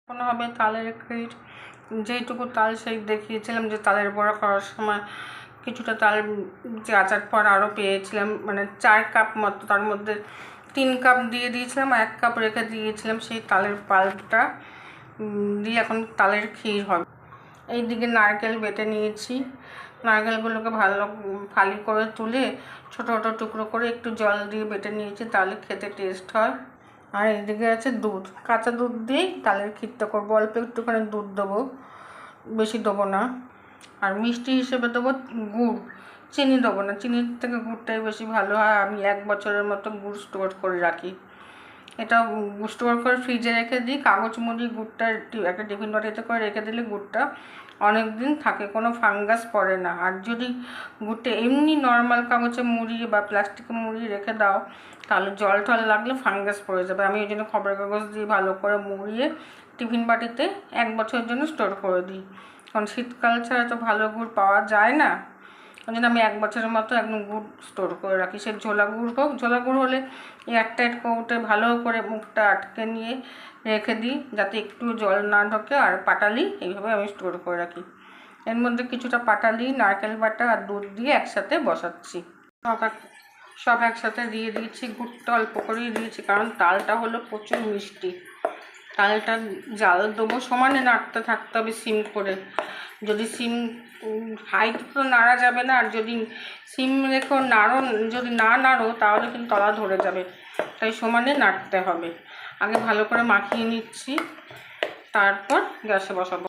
মনে হবে তালের ক্ষীর। যেইটুকু তাল সেই দেখিয়েছিলাম যে তালের বড়া করার সময় কিছুটা তাল আচার পর আরও পেয়েছিলাম, মানে 4 কাপ মতো, তার মধ্যে 3 কাপ দিয়ে দিয়েছিলাম, 1 কাপ রেখে দিয়েছিলাম। সেই তালের পাল্পটা দিয়ে এখন তালের ক্ষীর হবে। এইদিকে নারকেল বেটে নিয়েছি। নারকেলগুলোকে ভালো ফালি করে তুলে ছোটো ছোটো টুকরো করে একটু জল দিয়ে বেটে নিয়েছি, তাহলে খেতে টেস্ট হয়। আর এদিকে আছে দুধ, কাঁচা দুধ দিয়েই তালের ক্ষীরটা করবো। অল্প একটুখানি দুধ দেবো, বেশি দেবো না। আর মিষ্টি হিসেবে দেবো গুড়, চিনি দেবো না, চিনির থেকে গুড়টাই বেশি ভালো হয়। আমি 1 বছরের মতো গুড় স্টোর করে রাখি। এটা স্টোর করে ফ্রিজে রেখে দিই, কাগজ মুড়ি গুড়টা একটা টিফিন বাটিতে করে রেখে দিলে গুড়টা অনেক দিন থাকে, কোনো ফাঙ্গাস পড়ে না। আর যদি গুড়টা এমনি নর্মাল কাগজে মুড়িয়ে বা প্লাস্টিকে মুড়িয়ে রেখে দাও, তাহলে জল টল লাগলে ফাঙ্গাস পড়ে যাবে। আমি ওই জন্য খবরের কাগজ দিয়ে ভালো করে মুড়িয়ে টিফিন বাটিতে 1 বছরের জন্য স্টোর করে দিই, কারণ শীতকাল ছাড়া তো ভালো গুড় পাওয়া যায় না। ওই জন্য আমি 1 বছরের মতো একদম গুড় স্টোর করে রাখি। সে ঝোলা গুড় হোক, ঝোলা গুড় হলে এয়ারটাইট কৌটে ভালো করে মুখটা আটকে নিয়ে রেখে দিই, যাতে একটু জল না ঢোকে। আর পাটালি এইভাবে আমি স্টোর করে রাখি। এর মধ্যে কিছুটা পাটালি, নারকেল বাটা আর দুধ দিয়ে একসাথে বসাচ্ছি। সব একসাথে দিয়ে দিয়েছি। গুড়টা অল্প করেই দিয়েছি, কারণ তালটা হলো প্রচুর মিষ্টি। তালটা জাল দেবো, সমানে নাড়তে থাকতে হবে সিম করে। যদি সিম হাইট তো নাড়া যাবে না, আর যদি সিম রেখো নাড়ো, যদি না নাড়ো তাহলে কিন্তু তলা ধরে যাবে, তাই সমানে নাড়তে হবে। আগে ভালো করে মাখিয়ে নিচ্ছি, তারপর গ্যাসে বসাবো।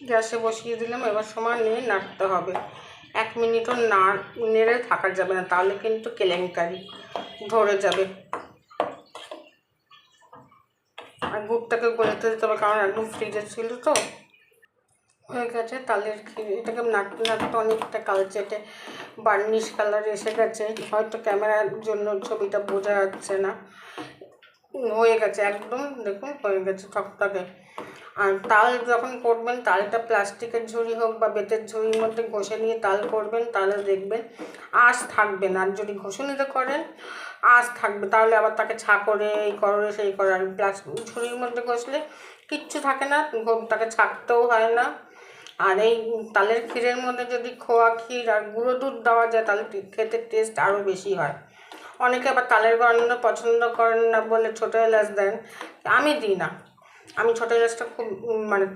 গ্যাসে বসিয়ে দিলাম, এবার সমানে নাড়তে হবে। 1 মিনিটও নেড়ে থাকা যাবে না, তাহলে কিন্তু কেলেঙ্কারি, ধরে যাবে। আর গুড়টাকে গলতে দিতে হবে, কারণ একদম ফ্রিজে ছিল তো। হয়ে গেছে তালের ক্ষীর। এটাকে নাড়তে নাড়তে অনেকটা কালচেটে বার্নিশ কালার এসে গেছে, হয়তো ক্যামেরার জন্য ছবিটা বোঝা যাচ্ছে না। হয়ে গেছে একদম, দেখুন হয়ে গেছে টকটকে। আর তাল যখন করবেন, তালটা প্লাস্টিকের ঝুড়ি হোক বা বেতের ঝুড়ির মধ্যে ঘষে নিয়ে তাল করবেন, তাহলে দেখবেন আঁশ থাকবে না। আর যদি ঘষুনিতে করেন আঁশ থাকবে, তাহলে আবার তাকে ছা করে এই করে সেই করে। আর প্লাস্টিক ঝুড়ির মধ্যে ঘষলে কিচ্ছু থাকে না, তাকে ছাকতেও হয় না। আর এই তালের ক্ষীরের মধ্যে যদি খোয়া ক্ষীর আর গুঁড়ো দুধ দেওয়া যায়, তাহলে খেতে টেস্ট আরও বেশি হয়। অনেকে আবার তালের গন্ধ পছন্দ করেন না বলে ছোটো এলাচ দেন, আমি দিই না। আমি ছোটো এলাচটা খুব মানে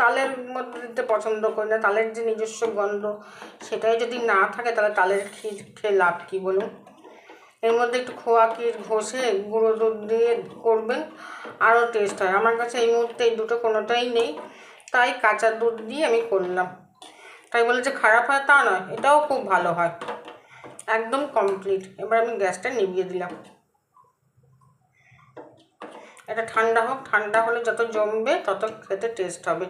তালের মধ্যে দিতে পছন্দ করি না। তালের যে নিজস্ব গন্ধ, সেটাই যদি না থাকে, তাহলে তালের ক্ষীর খেয়ে লাভ কী বলুন। এর মধ্যে একটু খোয়া ক্ষীর ঘষে গুঁড়ো দুধ দিয়ে করবেন, আরও টেস্ট হয়। আমার কাছে এই মুহূর্তে এই দুটো কোনোটাই নেই, তাই কাঁচা দুধ দিয়ে আমি করলাম। তাই বলে যে খারাপ হয় তা নয়, এটাও খুব ভালো হয়। একদম কমপ্লিট। এবার আমি গ্যাসটা নিভিয়ে দিলাম। এটা ঠান্ডা হোক, ঠান্ডা হলে যত জমবে তত খেতে টেস্ট হবে।